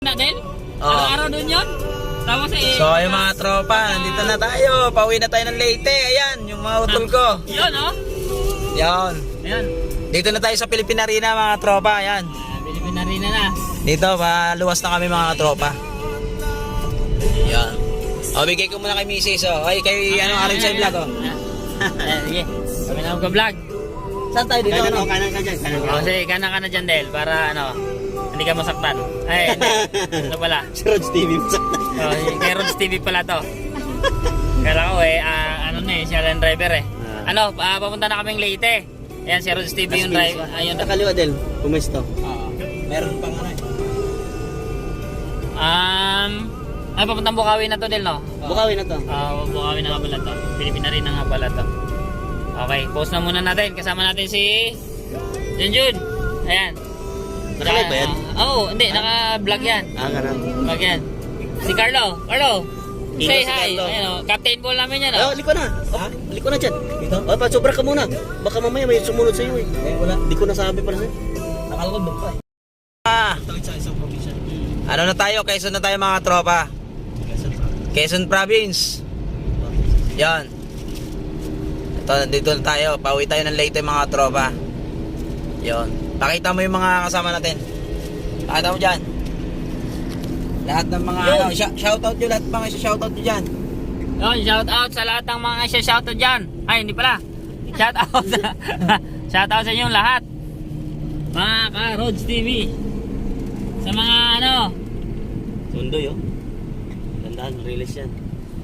na din? Oo. Araw-araw doon yun? Tapos So yung mga tropa, nandito na tayo. Pauwi na tayo ng Leyte. Ayan, yung mga utol ko. Yun, oh. Yan. Ayan. Dito na tayo sa Philippine Arena mga tropa. Ayan. Pilipina rin na. Dito, paluwas na kami mga tropa. Yan. O, bigay ko muna kay Mrs. O, kay Arin sa vlog o. Sige. Kami na mag-vlog. Saan tayo dito? Kanan ka dyan. O, sige, kanan ka na dyan, Del. Para, hindi ka masaktan. Ay, hindi. Ano pala? Si Rods TV masaktan. Kay Rods TV pala to. Kala ko siya lang driver eh. Papunta na kaming Leyte. Ayan, si Rods TV yung driver. Ayun. Sa kaliwa, Del. Pumesto. Meron pang Papuntang Bukawi na to, Del, no? Bukawi na to. Bukawi na nga pala to. Pilipina rin na nga pala to. Okay, post na muna natin. Kasama natin si Junjun. Ayan. Naka-live ba yan? Hindi. Naka-vlog yan. Ganun. Vlog yan. Si Carlo. Carlo. Say Si hi. Carlo. Ayan, Captain Ball namin yan, Liko na. Liko na dyan. Sobra ka muna. Baka mamaya may sumunod sa iyo eh. Wala. Di ko nasabi para sa'yo. Nakalagod doon pa eh. Ano na tayo? Quezon na tayo mga tropa. Quezon Province. Yan. Ito, nandito na tayo. Pauwi tayo ng Leyte mga tropa. Yan. Pakita mo yung mga kasama natin. Pakita mo dyan. Lahat ng mga shoutout nyo. Lahat ng mga shoutout nyo dyan. Yun, shoutout sa lahat ng mga shoutout dyan. Ay, hindi pala. Shoutout shoutout sa inyong lahat. Mga ka-Rods TV. Sa mga Sundoy oh. Tandaan, release yan.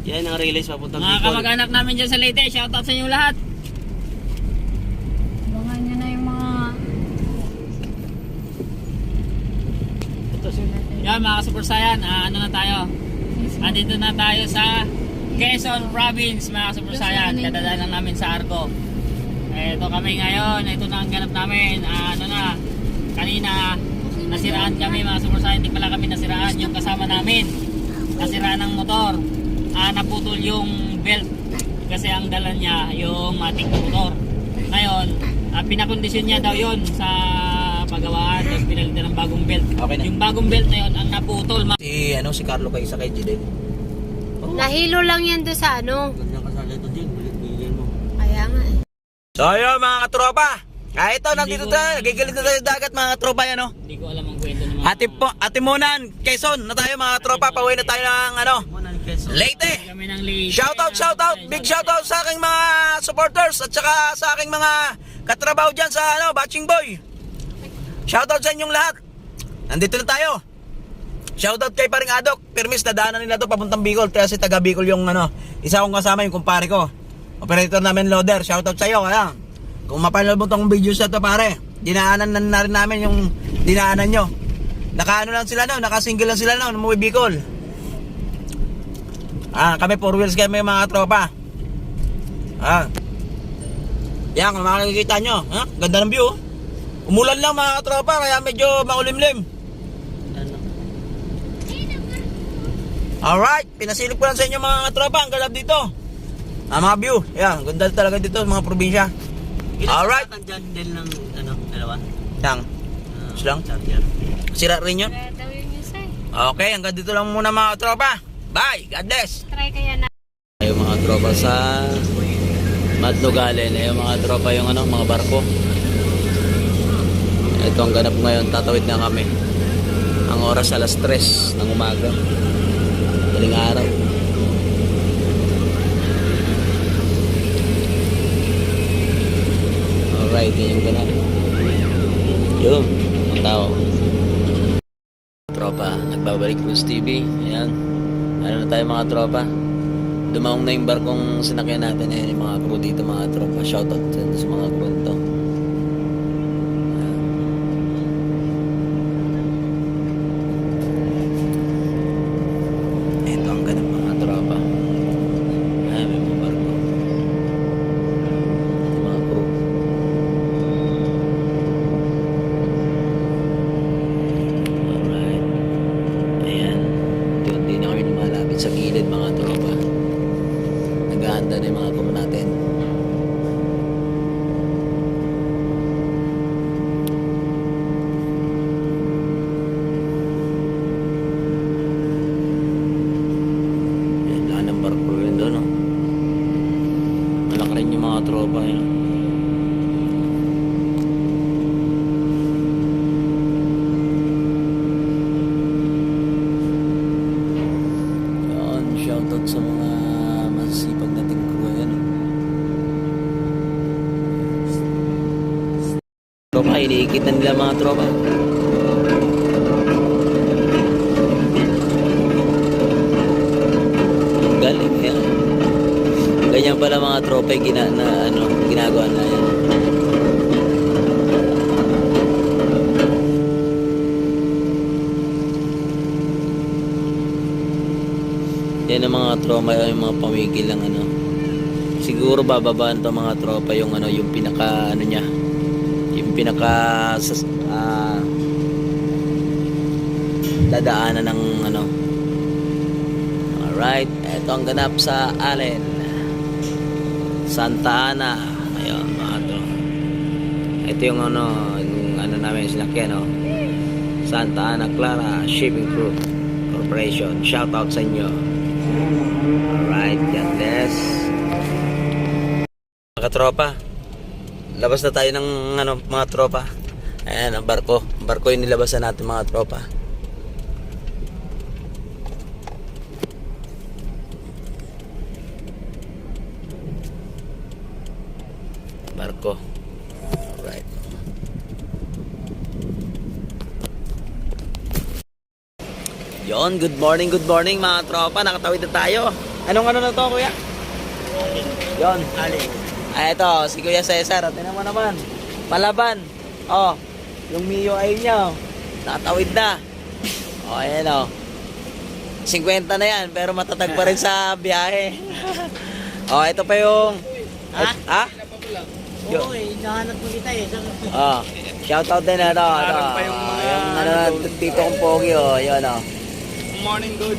Yan ang release papunta mga kamag-anak namin dyan sa Leyte. Shoutout sa inyong lahat. Abangan nyo na yung mga... Yan mga Super Saiyan, na tayo. Andito na tayo sa Quezon Province mga Super Saiyan. Kadadaan lang namin sa Arco. Ito kami ngayon. Ito na ang ganap namin. Kanina nasiraan kami mga Super Saiyan. Hindi pala kami nasiraan. Yung kasama namin nasiraan ng motor. Naputol yung belt kasi ang dala niya yung matik na motor. Ngayon, pinakondisyon niya daw yun sa pagawaan. Tapos pinalitan ng bagong belt. Okay na. Yung bagong belt na yun ang naputol. Si Carlo kay isa kay Jidel. Nahilo lang yan doon sa Ganyan kasali ito dyan. Bigyan mo. Kaya nga eh. So yun mga katropa. Ito, nandito tayo. Nagigalit na tayo sa dagat mga katropa yan o. Hindi ko alam ang kwento ng mga... Atimunan, Quezon na tayo mga katropa. Pauwi na tayo ng Leyte. Kami ng Leyte. Shoutout. Big shoutout sa aking mga supporters at saka sa aking mga katrabaho dyan sa Batching Boy. Shoutout sa inyong lahat. Nandito na tayo. Shoutout kay paring Adok. Permis na daanan nila to papuntang Bicol. Kasi taga Bicol yung isa kong kasama yung kumpare ko. Operator namin loader. Shoutout sa iyo. Kaya kung mapanood mo tong video sa to pare, dinaanan na rin namin yung dinaanan nyo. Naka lang sila naka-single lang sila umuwi Bicol. Kami 4 wheels kami mga tropa. Yan, kung makikita nyo, ganda ng view. Umulan lang mga tropa, kaya medyo makulimlim. Alright, pinasilip ko lang sa inyo mga tropa, ang galap dito. Mga view, yan, ganda talaga dito mga probinsya. Alright. Dyan din ng dalawa. Yang, silang Charger. sira rin yun. Kaya daw yung isa eh. Okay, hanggang dito lang muna mga tropa. Bye, God bless. Try kaya na. Ayun mga tropa sa Madlugalen, ayun mga tropa yung mga barko. Ito ang ganap ngayon, tatawid na kami. Ang oras alas 3 ng umaga. Daling araw. Alright, yun yung ganap. Yun, ang tao. Tropa, nagbabalik Rods TV. Ayan. Ano na tayo mga tropa. Dumaong na yung barkong sinakyan natin. Ayan yung mga crew dito mga tropa. Shoutout sa mga crew to. Ito ang ganap mga tropa. Ayan may mga barko. Ito mga crew. Alright. Ayan. Hindi na kami lumalapit sa gilid mga tropa. Naghahanda na yung mga crew natin. tropa, iniikit na nila mga tropa. Galing yan. Ganyan pala mga tropa yung ginagawa na yan. Yan ang mga tropa, yung mga pamigil ng ano. Siguro bababaan to mga tropa yung ano, yung pinaka ano niya. Yung pinaka dadaanan ng ano. Alright, ito ang ganap sa Allen. Santa Ana. Ayun, mga to. Ito yung ano namin sinakyan, no? Santa Ana Clara Shipping Group Corporation. Shout out sa inyo. Alright, God bless. Mga tropa, labas na tayo ng mga tropa. Ayan, ang barko. Ang barko yung nilabasan natin mga tropa. Barko. Alright. Yon, good morning mga tropa. Nakatawid na tayo. Anong na to, kuya? Yon, alin. Ay, ito, si Kuya Cesar. Tingnan mo naman. Palaban. Oh, yung Mio ay niya. Nakatawid na. Oh, ayan oh. 50 na yan, pero matatag pa rin sa biyahe. Oh, ito pa yung... Ha? Oo, hinahanap mo kita eh. Oh, shout out din ito. Yung dito kong pogi oh, yun oh. Morning, good.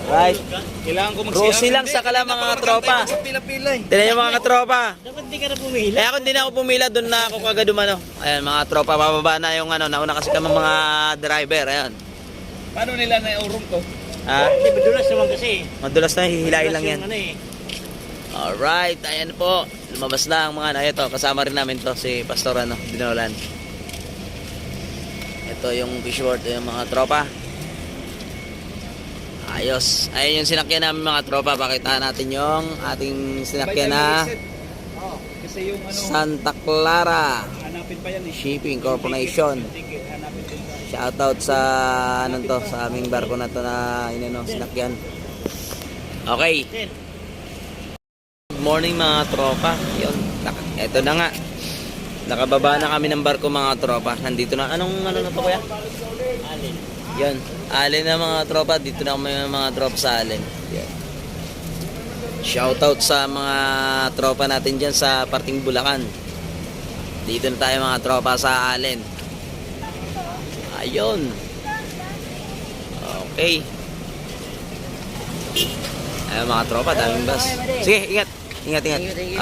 Right. Kailangan ko Cruisy lang sa kala mga tropa. Pila-pila eh. Tignan yung mga tropa. Dapat di ka na pumila. Kaya kung hindi na ako pumila, doon na ako kagad umano. Ayan mga tropa, bababa na yung nauna kasi kami mga driver. Ayan. Paano nila na-urong to? Ha? Hindi, madulas naman kasi. Madulas na, hihilahin lang yan. Ano eh. Alright, ayan po. Lumabas na ang mga ito, kasama rin namin to si Pastor Dinolan. Ito yung fishboard, yung mga tropa. Ayos. Ayun yung sinakyan namin mga tropa. Pakita natin yung ating sinakyan na Kasi yung Santa Clara hanapin pa yan eh. Shipping Corporation. Shoutout sa sa aming barko na to na sinakyan. Okay. Good morning mga tropa. Yun. Ito na nga. Nakababa na kami ng barko mga tropa. Nandito na. Anong na to kuya? Alin. Yun. Alin na mga tropa. Dito na kami mga tropa sa Alin. Yan. Shoutout sa mga tropa natin dyan sa parting Bulacan. Dito na tayo mga tropa sa Alin. Ayun. Okay. Ayun mga tropa. Daming bus. Sige, ingat. Ingat.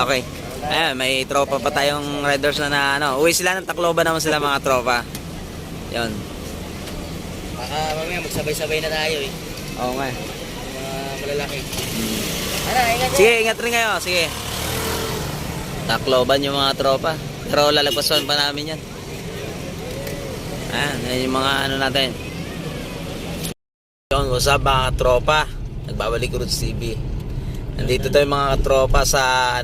Okay. Ayan, may tropa pa tayong riders na uwi sila ng Tacloban naman sila mga tropa. Yun. Baka mamaya magsabay-sabay na tayo eh. Oo nga. Mga malalaki. Ano, ingat Sige, ingat rin kayo. Sige. Tacloban yung mga tropa. Pero lalagpasan pa namin yan. Ayan yung mga natin. Yun, what's up mga tropa? Nagbabalik Roots TV. Nandito tayo mga tropa sa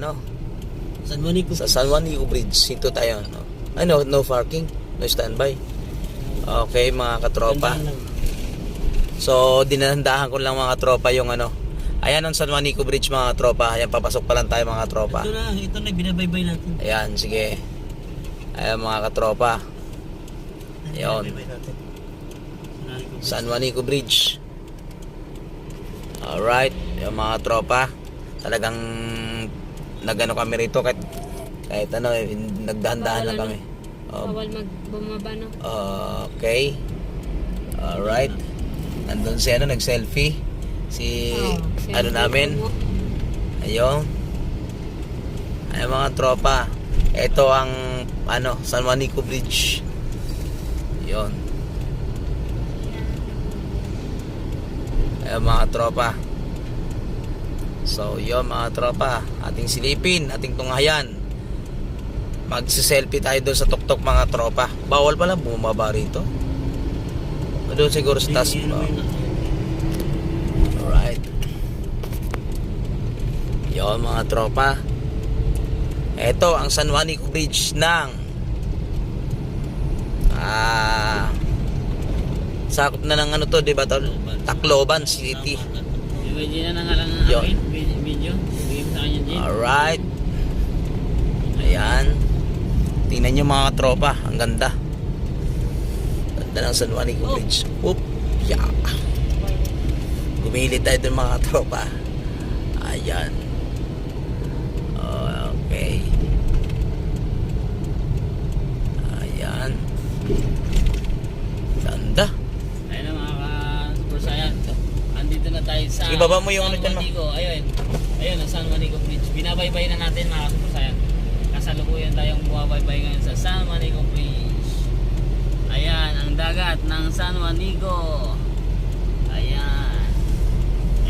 sa San Juanico Bridge. Ito tayo. No parking. No standby. Okay mga katropa. So dinahandahan ko lang mga tropa yung ayan ang San Juanico Bridge mga tropa. Ayan, papasok pa lang tayo mga tropa. Ito na binabaybay natin. Ayan, sige. Ayan mga katropa. Ayan. San Juanico Bridge. Alright. Ayan mga tropa. Talagang nagano kami rito kahit nagdahan-dahan lang kami. Bawal bumaba no? Okay. Alright. Nandun si nag-selfie. Si namin. Ayun. Ay mga tropa. Ito ang San Juanico Bridge. Ayun. Ay mga tropa. So yun mga tropa, ating silipin, ating tunghayan. Magsiselfie tayo doon sa tuktok mga tropa. Bawal pala bumaba rito. Doon siguro sa taas. Alright. Yun mga tropa. Ito ang San Juanico Bridge ng sakop na ng ano to, di ba tol? Tacloban City. Pwede na nga lang ang Yun. akin, video. Bigay mo sa kanya din. Alright. Ayan. Tingnan nyo mga tropa. Ang ganda. Ganda ng San Juanico Bridge. Oop. Yeah. Gumili tayo dun mga tropa. Ayan. Okay. Ayan. Ganda. Ayun na mga ka-super science. Andito na tayo sa Sige, baba mo yung ano San dyan, ma. Juanico. Ayun. Ayun, ang San Juanico Bridge. Binabaybay na natin mga ka-super science. Kasalukuyan tayong bumabaybay ngayon sa San Juanico Bridge. Ayan, ang dagat ng San Juanico. Ayan.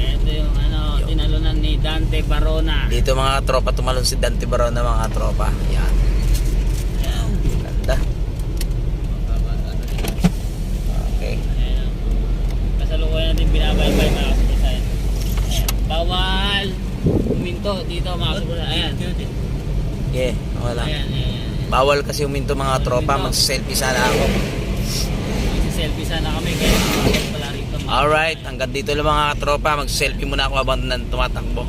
Ito yung ano, tinalunan ni Dante Barona. Dito mga tropa, tumalon si Dante Barona mga tropa. Ayan. Ayan. Ganda. Okay. Ayan. Kasalukuyan natin binabaybay mga ka-super science. Ayan. Bawal uminto dito mga ka-super science. Ayan. Yeah, wala. Ayan, ayan. Bawal kasi uminto mga tropa, mag-selfie sana ako. Selfie sana kami kaya pala rito. Alright, hanggang dito lang mga tropa, mag-selfie muna ako habang tumatakbo.